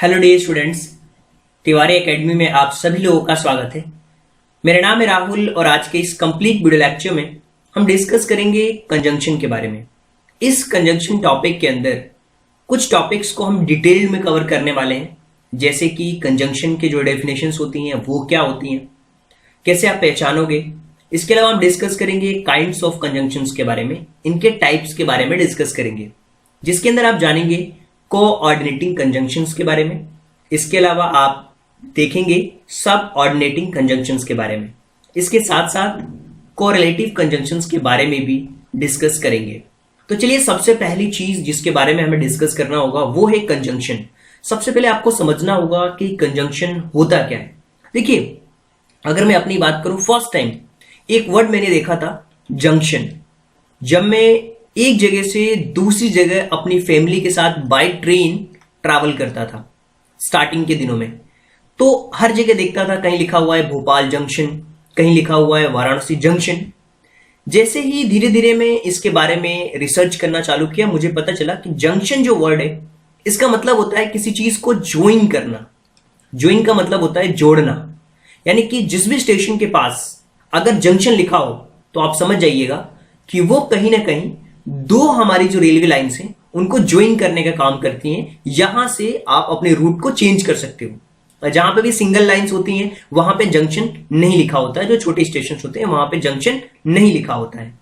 Hello dear students, Tiwari Academy में आप सभी लोगों का स्वागत है। मेरा नाम है राहुल और आज के इस कंप्लीट वीडियो लेक्चर में हम डिस्कस करेंगे कंजंक्शन के बारे में। इस कंजंक्शन टॉपिक के अंदर कुछ टॉपिक्स को हम डिटेल में कवर करने वाले हैं, जैसे कि कंजंक्शन के जो डेफिनेशंस होती हैं वो क्या होती हैं, कैसे आप पहचानोगे। इसके अलावा हम डिस्कस करेंगे काइंड्स ऑफ कंजंक्शंस के बारे में, इनके टाइप्स के बारे में डिस्कस करेंगे, जिसके अंदर आप जानेंगे कोऑर्डिनेटिंग कंजंक्शंस के बारे में। इसके अलावा आप देखेंगे सब ऑर्डिनेटिंग कंजंक्शंस के बारे में। इसके साथ साथ कोरिलेटिव कंजंक्शंस के बारे में भी डिस्कस करेंगे। तो चलिए, सबसे पहली चीज जिसके बारे में हमें डिस्कस करना होगा वो है कंजंक्शन। सबसे पहले आपको समझना होगा कि कंजंक्शन होता क्या है। देखिए, अगर मैं अपनी बात करूं, फर्स्ट टाइम एक वर्ड मैंने देखा था जंक्शन, जब मैं एक जगह से दूसरी जगह अपनी फैमिली के साथ बाय ट्रेन ट्रैवल करता था स्टार्टिंग के दिनों में। तो हर जगह देखता था, कहीं लिखा हुआ है भोपाल जंक्शन, कहीं लिखा हुआ है वाराणसी जंक्शन। जैसे ही धीरे धीरे मैं इसके बारे में रिसर्च करना चालू किया, मुझे पता चला कि जंक्शन जो वर्ड है, इसका मतलब होता है किसी चीज को ज्वाइन करना। ज्वाइन का मतलब होता है जोड़ना, यानी कि जिस भी स्टेशन के पास अगर जंक्शन लिखा हो तो आप समझ जाइएगा कि वो कहीं ना कहीं दो हमारी जो रेलवे लाइंस हैं उनको ज्वाइन करने का काम करती हैं। यहां से आप अपने रूट को चेंज कर सकते हो। जहां पे भी सिंगल लाइंस होती हैं वहां पे जंक्शन नहीं लिखा होता है, जो छोटे स्टेशन होते हैं वहां पे जंक्शन नहीं लिखा होता है।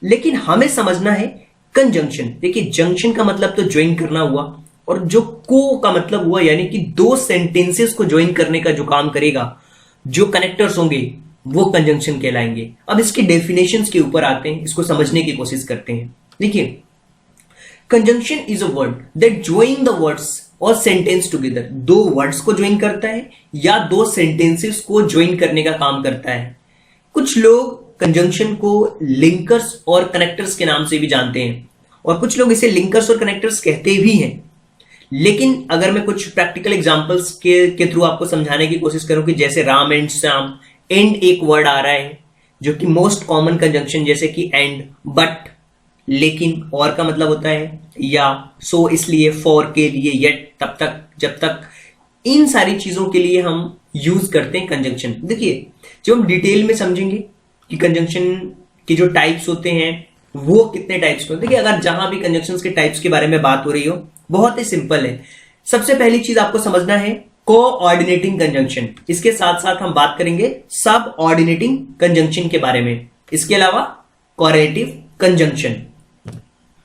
लेकिन हमें समझना है कंजंक्शन। देखिए, जंक्शन का मतलब तो ज्वाइन करना हुआ, और जो को का मतलब हुआ यानी कि दो सेंटेंसेस को ज्वाइन करने का जो काम करेगा, जो कनेक्टर्स होंगे वो कंजंक्शन कहलाएंगे। अब इसके डेफिनेशंस के ऊपर आते हैं, इसको समझने की कोशिश करते हैं। देखिए, conjunction is a word that join the words और सेंटेंस टुगेदर। दो वर्ड्स को ज्वाइन करता है या दो सेंटेंसेस को ज्वाइन करने का काम करता है। कुछ लोग कंजंक्शन को लिंकर्स और कनेक्टर्स के नाम से भी जानते हैं, और कुछ लोग इसे लिंकर्स और कनेक्टर्स कहते भी हैं। लेकिन अगर मैं कुछ प्रैक्टिकल एग्जांपल्स के थ्रू आपको समझाने की कोशिश करूं कि जैसे राम एंड श्याम, एंड एक वर्ड आ रहा है जो कि मोस्ट कॉमन कंजंक्शन, जैसे कि एंड, बट, लेकिन, और का मतलब होता है या, सो, इसलिए, फॉर के लिए, येट, तब तक, जब तक, इन सारी चीजों के लिए हम यूज करते हैं कंजंक्शन। देखिए, जब हम डिटेल में समझेंगे कि कंजंक्शन के जो टाइप्स होते हैं वो कितने टाइप्स के होते हैं। देखिए, अगर जहां भी कंजंक्शन के टाइप्स के बारे में बात हो रही हो, बहुत ही सिंपल है। सबसे पहली चीज आपको समझना है कोऑर्डिनेटिंग कंजंक्शन। इसके साथ साथ हम बात करेंगे सब ऑर्डिनेटिंग कंजंक्शन के बारे में। इसके अलावा कोरिलेटिव कंजंक्शन।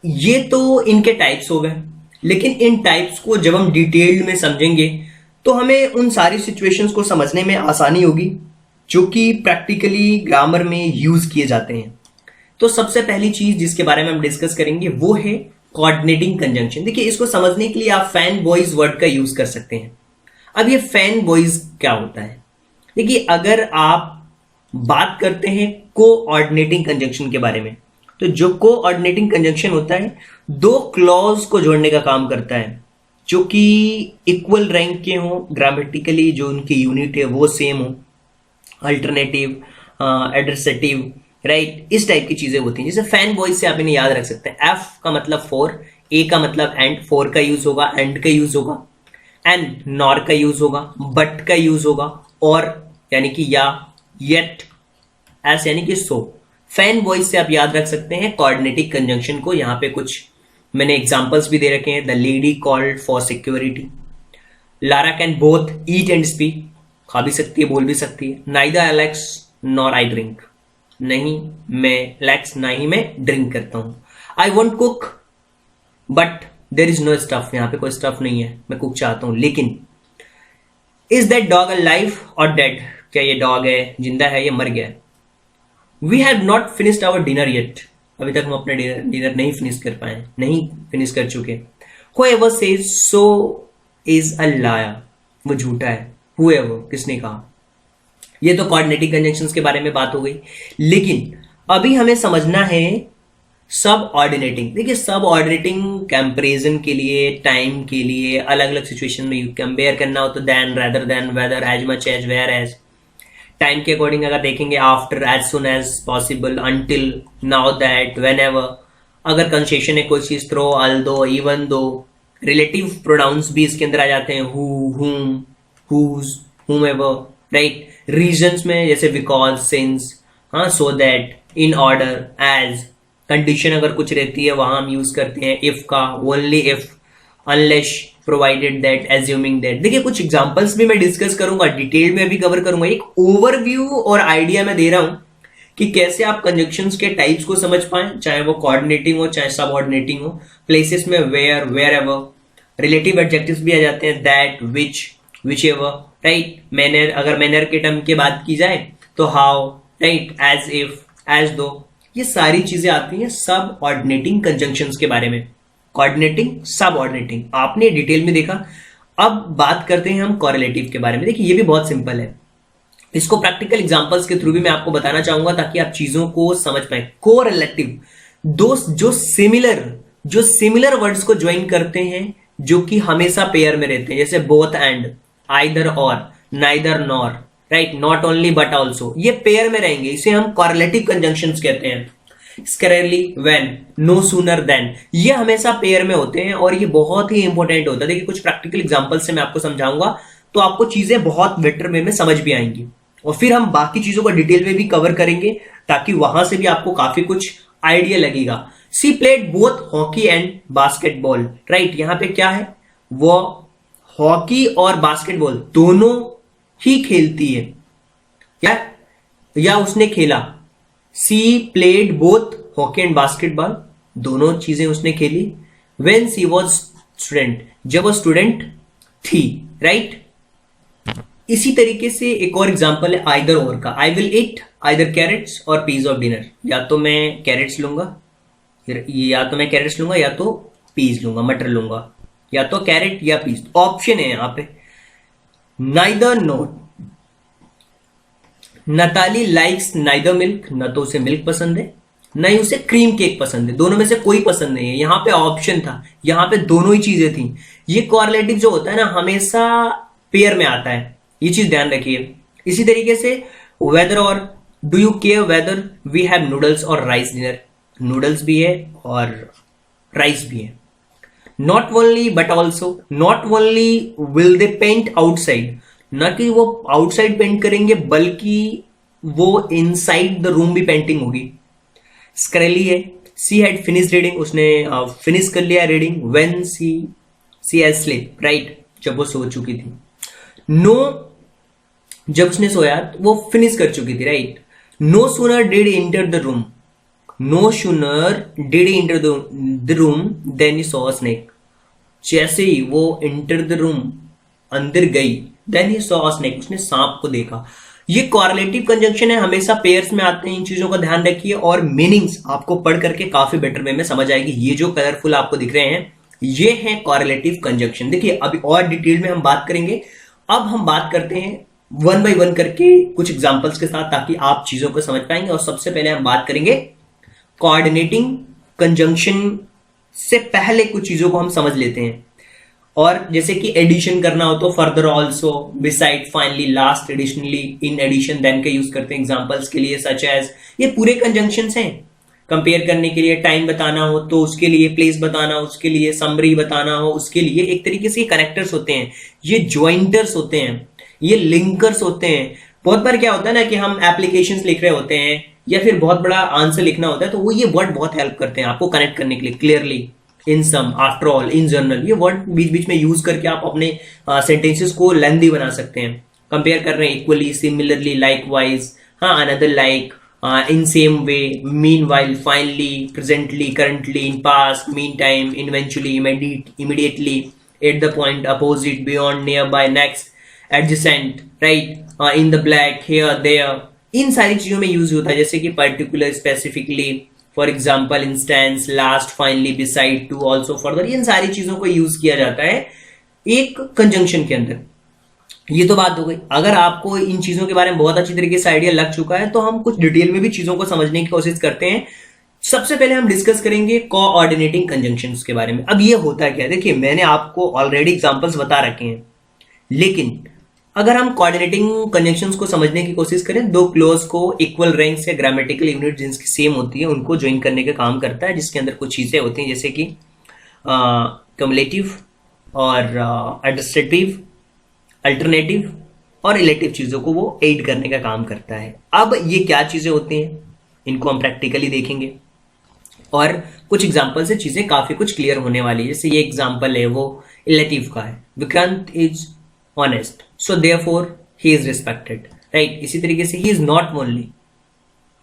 ये तो इनके टाइप्स हो गए, लेकिन इन टाइप्स को जब हम डिटेल्ड में समझेंगे तो हमें उन सारी सिचुएशंस को समझने में आसानी होगी जो कि प्रैक्टिकली ग्रामर में यूज किए जाते हैं। तो सबसे पहली चीज जिसके बारे में हम डिस्कस करेंगे वो है कोऑर्डिनेटिंग कंजंक्शन। देखिए, इसको समझने के लिए आप फैन बॉयज वर्ड का यूज कर सकते हैं। अब ये फैन बॉयज क्या होता है? देखिए, अगर आप बात करते हैं कोऑर्डिनेटिंग कंजंक्शन के बारे में, तो जो कोऑर्डिनेटिंग कंजंक्शन होता है दो क्लॉज को जोड़ने का काम करता है जो कि इक्वल रैंक के हों, ग्रामेटिकली जो उनकी यूनिट है वो सेम हो, अल्टरनेटिव, एडर्सेटिव, राइट, इस टाइप की चीजें होती हैं। जैसे फैन बॉयज से आप इन्हें याद रख सकते हैं। एफ का मतलब फॉर, ए का मतलब एंड, फॉर का यूज होगा, एंड का यूज होगा, एंड नॉर का यूज होगा, बट का यूज होगा, और यानी कि या, येट, एस यानी कि सो। फैन बॉयज से आप याद रख सकते हैं कोऑर्डिनेटिंग कंजंक्शन को। यहां पे कुछ मैंने एग्जांपल्स भी दे रखे हैं। The lady called for security, Lara can both eat and speak, खा भी सकती है बोल भी सकती है। Neither Alex nor I drink, नहीं मैं एलेक्स ना ही मैं ड्रिंक करता हूं। I want cook but there is know stuff, यहां पे कोई स्टफ नहीं है, मैं कुक चाहता हूं लेकिन। इज दैट डॉग अलाइव और डेड, क्या ये डॉग है, जिंदा है या मर गया? We have not finished our dinner yet, अभी तक हम अपने डिनर नहीं फिनिश कर पाए, नहीं फिनिश कर चुके। Whoever says so is a liar, वो झूठा है। Whoever, किसने कहा? ये तो कोऑर्डिनेटिंग कंजंक्शंस के बारे में बात हो गई। लेकिन अभी हमें समझना है सब ऑर्डिनेटिंग। देखिए, सब ऑर्डिनेटिंग कंपैरिजन के लिए, टाइम के लिए, अलग अलग सिचुएशन में कंपेयर करना हो तो then, rather than, whether, as much as, whereas. Time के अकॉर्डिंग अगर देखेंगे after, as soon as possible, until, now that, whenever. अगर कंसेशन है कोई चीज, though, although, even though, relative pronouns भी इसके अंदर आ जाते हैं, हु, हुम, हुज, हुमेवर, राइट। रीजंस में जैसे बिकॉज, सिंस, हाँ, so that, in order, as. Condition अगर कुछ रहती है वहां हम यूज करते हैं इफ का, only if, unless, provided that, assuming that. देखिए कुछ एग्जांपल्स भी मैं डिस्कस करूंगा, डिटेल में भी कवर करूंगा। एक ओवरव्यू और आइडिया मैं दे रहा हूं कि कैसे आप कंजंक्शंस के टाइप्स को समझ पाएं, चाहे वो कोऑर्डिनेटिंग हो चाहे सबऑर्डिनेटिंग हो। प्लेसेस में where, wherever. Relative adjectives भी आ जाते हैं, that, which, whichever, right. Manner, अगर मैनर के टर्म की बात की जाए तो how, right, as if, as though. ये सारी चीजें आती हैं सब ऑर्डिनेटिंग कंजंक्शंस के बारे में। कोऑर्डिनेटिंग, सब ऑर्डिनेटिंग आपने डिटेल में देखा। अब बात करते हैं हम कॉरेलेटिव के बारे में। देखिए ये भी बहुत सिंपल है, इसको प्रैक्टिकल एग्जांपल्स के थ्रू भी मैं आपको बताना चाहूंगा ताकि आप चीजों को समझ पाए। कोरिलेटिव, दोस्त जो सिमिलर वर्ड्स को ज्वाइन करते हैं, जो कि हमेशा पेयर में रहते हैं, जैसे बोथ एंड, आइदर और, neither nor, right, not only but also, ये पेयर में रहेंगे, इसे हम कॉरेलेटिव कंजंक्शंस कहते हैं। स्कैरली, व्हेन, नो सूनर देन, ये हमेशा पेयर में होते हैं और ये बहुत ही इंपॉर्टेंट होता है। देखिए कुछ प्रैक्टिकल एग्जांपल से मैं आपको समझाऊंगा तो आपको चीजें बहुत बेटर वे में समझ भी आएंगी और फिर हम बाकी चीजों को डिटेल में भी कवर करेंगे ताकि वहां से भी आपको काफी कुछ आइडिया लगेगा। She played both hockey and basketball, right. यहां पे क्या है, वो हॉकी और बास्केटबॉल दोनों ही खेलती है, क्या, या उसने खेला। She played both hockey and basketball, दोनों चीजें उसने खेली। व्हेन सी वॉज स्टूडेंट, जब वो स्टूडेंट थी, राइट। इसी तरीके से एक और एग्जांपल है आइदर और का। I will eat either carrots और पीस ऑफ डिनर, या तो मैं कैरेट्स लूंगा या तो पीस लूंगा, मटर लूंगा, या तो कैरेट या पीस। ऑप्शन है यहां पे neither not. Natalie likes neither milk, न तो उसे मिल्क पसंद है न ही उसे क्रीम केक पसंद है, दोनों में से कोई पसंद नहीं है। यहां पे ऑप्शन था, यहां पे दोनों ही चीजें थी। ये कॉरलेटिव जो होता है ना हमेशा पेयर में आता है, ये चीज ध्यान रखिए। इसी तरीके से वेदर और, do you care whether we have noodles और राइस डिनर, नूडल्स भी है और राइस भी है। Not only but also, not only will they paint outside, न कि वो आउटसाइड पेंट करेंगे बल्कि वो इनसाइड द रूम भी पेंटिंग होगी। स्क्रैली है, सी हैड फिनिश रीडिंग, उसने फिनिश कर लिया reading. When she has sleep, right, जब वो सो चुकी थी। नो, जब उसने सोया वो फिनिश कर चुकी थी, right. No sooner did enter the room, no sooner did enter the room then he saw a snake, जैसे ही वो एंटर द रूम, अंदर गई, then he saw a snake, उसने सांप को देखा। ये कॉरलेटिव कंजंक्शन है, हमेशा पेयर्स में आते हैं। इन चीजों का ध्यान रखिए और मीनिंग्स आपको पढ़ करके काफी बेटर वे में समझ आएगी। ये जो कलरफुल आपको दिख रहे हैं ये है कॉरलेटिव कंजंक्शन। देखिए अभी और डिटेल में हम बात करेंगे। अब हम बात करते हैं वन बाय वन करके कुछ एग्जांपल्स के साथ ताकि आप चीजों को समझ पाएंगे। और सबसे पहले हम बात करेंगे कोऑर्डिनेटिंग कंजंक्शन से पहले कुछ चीजों को हम समझ लेते हैं। और जैसे कि एडिशन करना हो तो further also, beside, finally, last, additionally, in addition, then के यूज करते हैं एग्जांपल्स के लिए, सच एज। ये पूरे कंजंक्शंस हैं। कंपेयर करने के लिए, टाइम बताना हो तो उसके लिए, प्लेस बताना हो उसके लिए, समरी बताना हो उसके लिए, एक तरीके से कनेक्टर्स होते हैं, ये ज्वाइंटर्स होते हैं, ये लिंकर्स होते हैं। बहुत बार क्या होता है ना कि हम एप्लीकेशंस लिख रहे होते हैं या फिर बहुत बड़ा आंसर लिखना होता है तो वो ये वर्ड बहुत हेल्प करते हैं आपको कनेक्ट करने के लिए। Clearly, in sum, after all, in general, ये वर्ड बीच बीच में यूज करके आप अपने सेंटेंसेस को लेंथी बना सकते हैं। कंपेयर कर रहे हैं, इक्वली, सिमिलरली, लाइकवाइज, हाँ, another like, in same way, meanwhile, finally, presently, currently, in past, meantime, eventually, immediately, at the point, opposite, beyond, nearby, next, adjacent, right, in the black, here, there, इन सारी चीजों में use होता है। जैसे कि particular, specifically, for example, instance, last, finally, beside, to, also, further, इन सारी चीजों को यूज किया जाता है एक कंजंक्शन के अंदर। ये तो बात हो गई। अगर आपको इन चीजों के बारे में बहुत अच्छी तरीके से आइडिया लग चुका है तो हम कुछ डिटेल में भी चीजों को समझने की कोशिश करते हैं। सबसे पहले हम डिस्कस करेंगे कोऑर्डिनेटिंग कंजंक्शंस के बारे में। अब ये होता क्या है, देखिए मैंने आपको ऑलरेडी एग्जांपल्स बता रखे हैं, लेकिन अगर हम कोऑर्डिनेटिंग कंजंक्शंस को समझने की कोशिश करें, दो क्लोज को इक्वल रैंक्स या ग्रामेटिकल यूनिट जिनकी सेम होती है उनको ज्वाइन करने का काम करता है, जिसके अंदर कुछ चीजें होती हैं जैसे कि कम्युलेटिव, और एडमिनिस्ट्रेटिव, अल्टरनेटिव और इलेक्टिव चीजों को वो एड करने का काम करता है। अब ये क्या चीजें होती हैं, इनको हम प्रैक्टिकली देखेंगे और कुछ एग्जाम्पल से चीजें काफी कुछ क्लियर होने वाली है। जैसे ये एग्जाम्पल है वो इलेक्टिव का है, Vikrant is honest so therefore he is respected, right. इसी तरीके से he is not only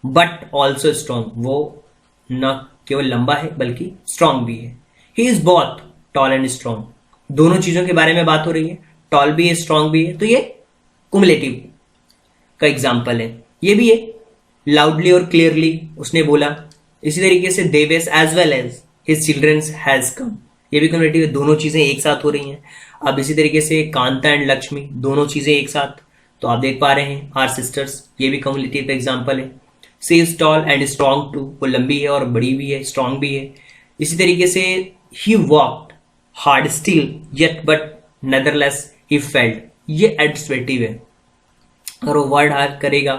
but also strong, वो न केवल लंबा है बल्कि स्ट्रॉन्ग भी है। He is both toll and strong, दोनों चीजों के बारे में बात हो रही है, टॉल भी है स्ट्रॉन्ग भी है, तो ये कुमुलेटिव का एग्जाम्पल है। ये भी है लाउडली और क्लियरली उसने बोला। इसी तरीके से Devesh as well as his childrens has come, ये भी कम्युलेटिव है, दोनों चीजें एक साथ हो रही हैं। अब इसी तरीके से कांता एंड लक्ष्मी, दोनों चीजें एक साथ, तो आप देख पा रहे हैं आर सिस्टर्स, ये भी कम्युलेटिव एग्जाम्पल है। She is tall and strong too, वो लंबी है और बड़ी भी है, स्ट्रॉन्ग भी है। इसी तरीके से he walked hard still yet but nevertheless he failed, ये एडस्ट्रेटिव है और वो वर्ड हार्ड करेगा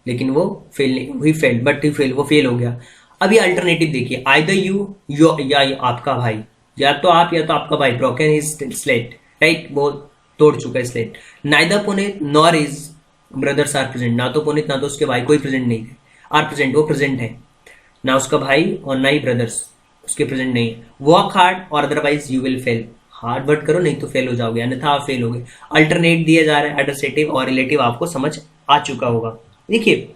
लेकिन वो फेल नहीं, he failed but he fail, वो फेल हो गया। अब ये अल्टरनेटिव देखिए, आइदर यू या आपका भाई, या तो आप या तो आपका भाई, ब्रोकन हिज स्लेट, राइट, वो तोड़ चुका है slate. Neither Puneet nor his brothers are present, ना तो पुनीत ना तो उसके भाई कोई प्रेजेंट नहीं है, आर प्रेजेंट, वो प्रेजेंट है, ना उसका भाई और ना ही ब्रदर्स उसके प्रेजेंट नहीं है। वर्क हार्ड और otherwise you will fail, hard work करो नहीं तो फेल हो जाओगे, अन्यथा आप फेल हो गए। अल्टरनेट दिया जा रहा है, एडर्सेटिव और रिलेटिव आपको समझ आ चुका होगा। देखिए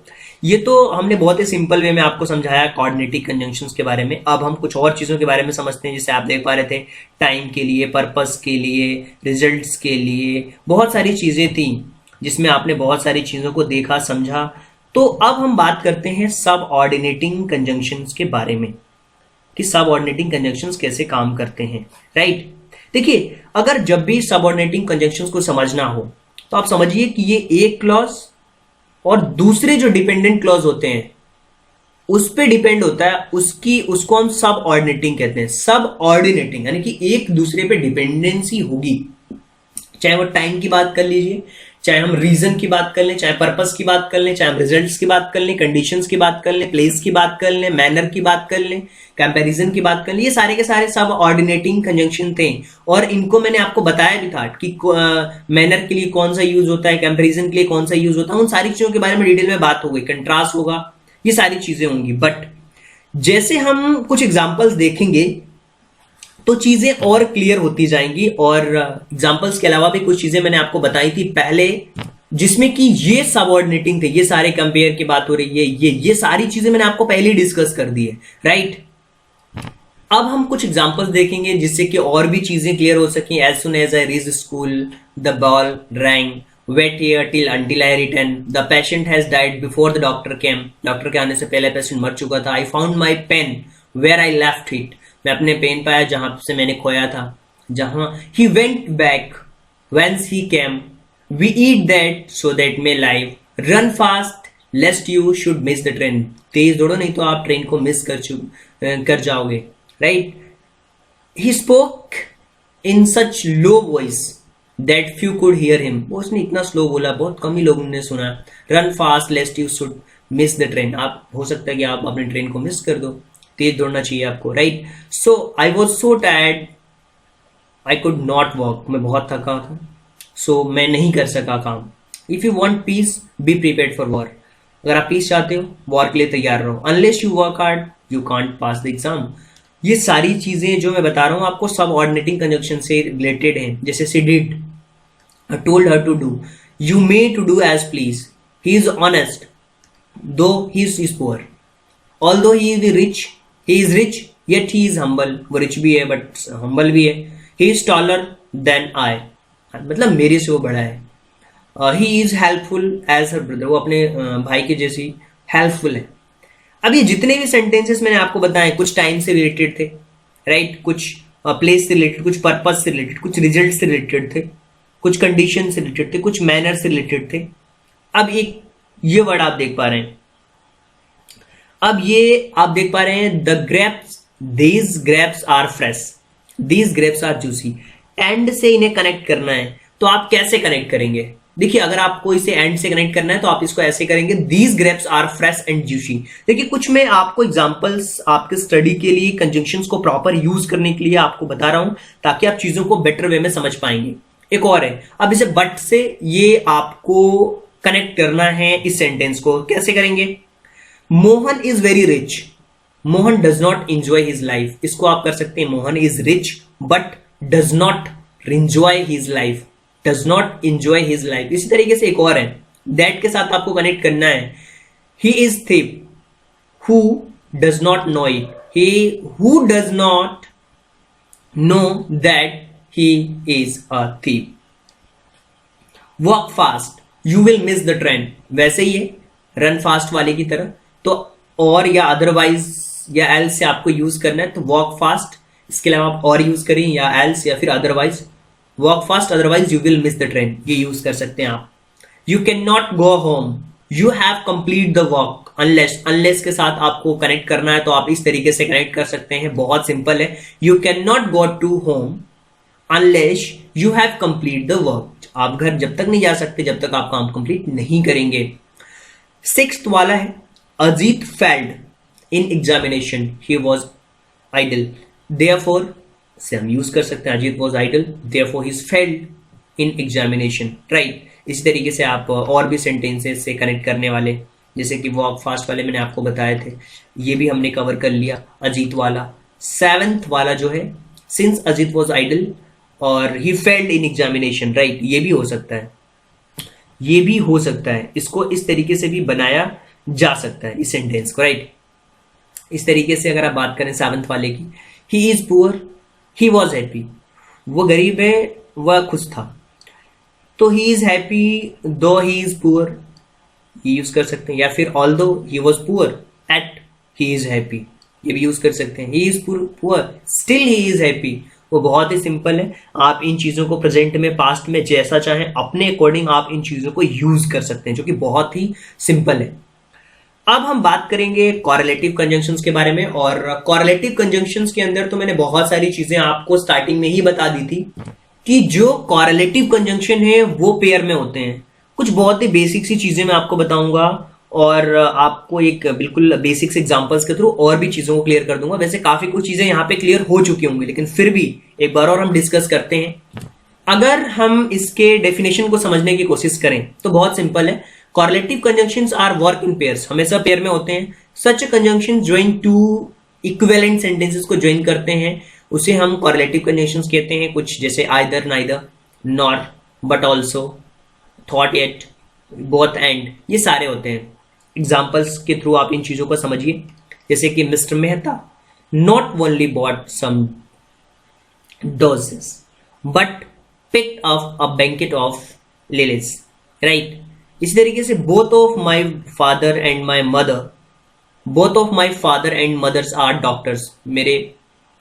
ये तो हमने बहुत ही सिंपल वे में आपको समझाया कोऑर्डिनेटिव कंजंक्शंस के बारे में। अब हम कुछ और चीजों के बारे में समझते हैं, जैसे आप देख पा रहे थे टाइम के लिए, पर्पस के लिए, रिजल्ट्स के लिए, बहुत सारी चीजें थी जिसमें आपने बहुत सारी चीजों को देखा समझा। तो अब हम बात करते हैं सब ऑर्डिनेटिंग कंजंक्शंस के बारे में कि सब ऑर्डिनेटिंग कंजंक्शंस कैसे काम करते हैं, राइट। देखिए अगर जब भी सब ऑर्डिनेटिंग कंजंक्शंस को समझना हो तो आप समझिए कि ये एक क्लॉज और दूसरे जो डिपेंडेंट क्लॉज होते हैं उस पे डिपेंड होता है, उसको हम सब ऑर्डिनेटिंग कहते हैं। सब ऑर्डिनेटिंग यानी कि एक दूसरे पे डिपेंडेंसी होगी, चाहे वो टाइम की बात कर लीजिए, चाहे हम रीजन की बात कर लें, चाहे पर्पस की बात कर लें, चाहे हम रिजल्ट्स की बात कर लें, कंडीशंस की बात कर लें, प्लेस की बात कर लें, मैनर की बात कर लें, कंपैरिजन की बात कर लें, ये सारे के सारे सब ऑर्डिनेटिंग कंजंक्शन थे। और इनको मैंने आपको बताया भी था कि मैनर के लिए कौन सा यूज होता है, कंपैरिजन के लिए कौन सा यूज होता है, उन सारी चीजों के बारे में डिटेल में बात हो गई, कंट्रास्ट होगा, ये सारी चीजें होंगी। बट जैसे हम कुछ एग्जाम्पल्स देखेंगे तो चीजें और क्लियर होती जाएंगी। और एग्जांपल्स के अलावा भी कुछ चीजें मैंने आपको बताई थी पहले जिसमें कि ये सबऑर्डिनेटिंग थे, ये सारे कंपेयर की बात हो रही है, ये सारी चीजें मैंने आपको पहले ही डिस्कस कर दी है, राइट। अब हम कुछ एग्जांपल्स देखेंगे जिससे कि और भी चीजें क्लियर हो सकें। As soon as I reach school the bell rang, wait here till until I return, the patient has died before the doctor came, doctor के आने से पहले पेशेंट मर चुका था। I found my pen where I left it, मैं अपने pen पाया जहां से मैंने खोया था, जहां he went back whence he came, we eat that so that may live, run fast lest you should miss the train, तेज दौड़ो नहीं तो आप ट्रेन को मिस कर जाओगे, right. He spoke in such low voice that few could hear him, उसने इतना स्लो बोला बहुत कम ही लोगों ने सुना। Run fast lest you should miss the train, आप हो सकता है कि आप अपनी ट्रेन को मिस कर दो, तेज दौड़ना चाहिए आपको, right. So I was so tired I could not walk, मैं बहुत थका था सो मैं नहीं कर सका काम। If you want piece be prepared for war, अगर आप पीस चाहते हो वॉर के लिए तैयार रहो। Unless you work hard you can't pass the exam, ये सारी चीजें जो मैं बता रहा हूं आपको सब ऑर्डिनेटिंग कंजंक्शन से रिलेटेड हैं। जैसे she did, told her to do, you may to do as please, he is honest though he is poor, although he is rich he is rich yet he is humble, वो rich भी है but humble भी है। he is taller than I, मतलब मेरे से वो बड़ा है। he is helpful as her brother, वो अपने भाई के जैसी हेल्पफुल है। अब ये जितने भी सेंटेंसेस मैंने आपको बताए कुछ टाइम से रिलेटेड थे, राइट, कुछ प्लेस से रिलेटेड, कुछ पर्पस से रिलेटेड, कुछ रिजल्ट से रिलेटेड थे, कुछ कंडीशन से रिलेटेड थे, कुछ मैनर से रिलेटेड थे। अब एक ये वर्ड आप देख पा रहे हैं, अब ये आप देख पा रहे हैं the grapes, these grapes are fresh, these grapes are juicy, and से इन्हें कनेक्ट करना है तो आप कैसे कनेक्ट करेंगे, देखिए अगर आपको इसे एंड से कनेक्ट करना है तो आप इसको ऐसे करेंगे, these grapes are fresh and juicy. देखिए कुछ मैं आपको एग्जांपल्स आपके स्टडी के लिए कंजंक्शंस को प्रॉपर यूज करने के लिए आपको बता रहा हूं ताकि आप चीजों को बेटर वे में समझ पाएंगे। एक और है, अब इसे बट से ये आपको कनेक्ट करना है इस सेंटेंस को। कैसे करेंगे? Mohan is very rich, Mohan does not enjoy his life. इसको आप कर सकते हैं, Mohan is rich but does not enjoy his life, does not enjoy his life. इसी तरीके से एक और है, दैट के साथ आपको कनेक्ट करना है, he is thief who does not know it, he who does not know that he is a thief. Walk fast you will miss the train, वैसे ही है रन फास्ट वाले की तरह। तो और या अदरवाइज या एल्स से आपको यूज करना है, तो वॉक फास्ट, इसके अलावा आप और यूज करें या एल्स या फिर otherwise. Walk fast otherwise you will miss the train, ये यूज कर सकते हैं आप। You can not go home you have complete the walk, unless, unless के साथ आपको कनेक्ट करना है तो आप इस तरीके से कनेक्ट कर सकते हैं, बहुत सिंपल है। You can not go to home unless you have complete the work, आप घर जब तक नहीं जा सकते जब तक आप काम कंप्लीट नहीं करेंगे। सिक्स्थ वाला है, Ajit failed in examination he was idle, therefore से हम यूज कर सकते हैं Ajit was idle therefore he failed in examination, right. इसी तरीके से आप और भी सेंटेंसेस से कनेक्ट करने वाले, जैसे कि वॉक फास्ट वाले मैंने आपको बताए थे, ये भी हमने कवर कर लिया अजीत वाला। सेवेंथ वाला जो है, सिंस अजीत वॉज आइडल और ही फेल्ड इन एग्जामिनेशन, राइट, ये भी हो सकता है, ये भी हो सकता है। इसको इस तरीके से भी बनाया जा सकता है इस सेंटेंस को, राइट। इस तरीके से अगर आप बात करें सेवंथ वाले की, ही is poor he was happy, वो गरीब है वह खुश था, तो ही is happy though he is poor, ये यूज कर सकते हैं। या फिर although he was poor yet he is happy, ये भी यूज कर सकते हैं। He is poor still he is happy, वो बहुत ही सिंपल है। आप इन चीजों को प्रेजेंट में, पास्ट में, जैसा चाहें अपने अकॉर्डिंग आप इन चीजों को यूज कर सकते हैं, जो कि बहुत ही सिंपल है। अब हम बात करेंगे कॉरेलेटिव कंजंक्शंस के बारे में। और कॉरेलेटिव कंजंक्शंस के अंदर तो मैंने बहुत सारी चीजें आपको स्टार्टिंग में ही बता दी थी कि जो कॉरेलेटिव कंजंक्शन है वो पेयर में होते हैं। कुछ बहुत ही बेसिक सी चीजें मैं आपको बताऊंगा और आपको एक बिल्कुल बेसिक्स एग्जांपल्स के थ्रू और भी चीजों को क्लियर कर दूंगा। वैसे काफी कुछ चीजें यहाँ पे क्लियर हो चुकी होंगी, लेकिन फिर भी एक बार और हम डिस्कस करते हैं। अगर हम इसके डेफिनेशन को समझने की कोशिश करें तो बहुत सिंपल है। Correlative conjunctions are work in pairs, हमेशा पेयर में होते हैं। Such conjunction join two equivalent sentences को ज्वाइन करते हैं, उसे हम कॉरेलेटिव कंजंक्शंस कहते हैं। कुछ जैसे either, neither, nor, but also, thought yet, both and, ये सारे होते हैं। एग्जाम्पल्स के थ्रू आप इन चीजों को समझिए, जैसे कि mister Mehta not only bought some doses but picked up a banquet of lilies, right. इसी तरीके से both of my father and my mother, both of my father and mothers are doctors, मेरे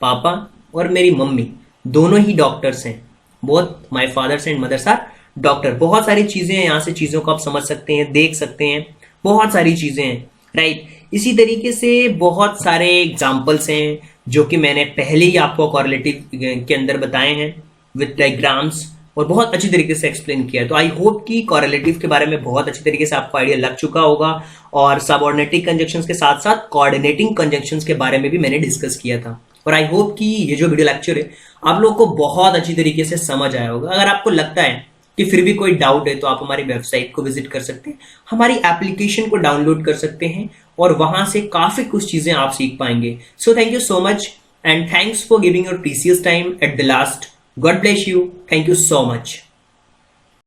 पापा और मेरी मम्मी दोनों ही डॉक्टर्स हैं। Both my fathers and mothers are doctor. बहुत सारी चीजें हैं, यहां से चीजों को आप समझ सकते हैं, देख सकते हैं, बहुत सारी चीजें हैं, राइट। इसी तरीके से बहुत सारे एग्जाम्पल्स हैं जो कि मैंने पहले ही आपको कॉरेलेटिव के अंदर बताए हैं विद डायग्राम्स, और बहुत अच्छी तरीके से एक्सप्लेन किया है। तो आई होप कि कॉरेलेटिव के बारे में बहुत अच्छी तरीके से आपको आइडिया लग चुका होगा। और सबऑर्डिनेटिंग कंजंक्शंस के साथ साथ कोऑर्डिनेटिंग कंजंक्शंस के बारे में भी मैंने डिस्कस किया था। और आई होप कि ये जो वीडियो लेक्चर है आप लोगों को बहुत अच्छी तरीके से समझ आया होगा। अगर आपको लगता है कि फिर भी कोई डाउट है तो आप हमारी वेबसाइट को विजिट कर सकते हैं, हमारी एप्लीकेशन को डाउनलोड कर सकते हैं और वहां से काफी कुछ चीजें आप सीख पाएंगे। So thank you so much and thanks for giving your precious time at the last. God bless you. Thank you so much.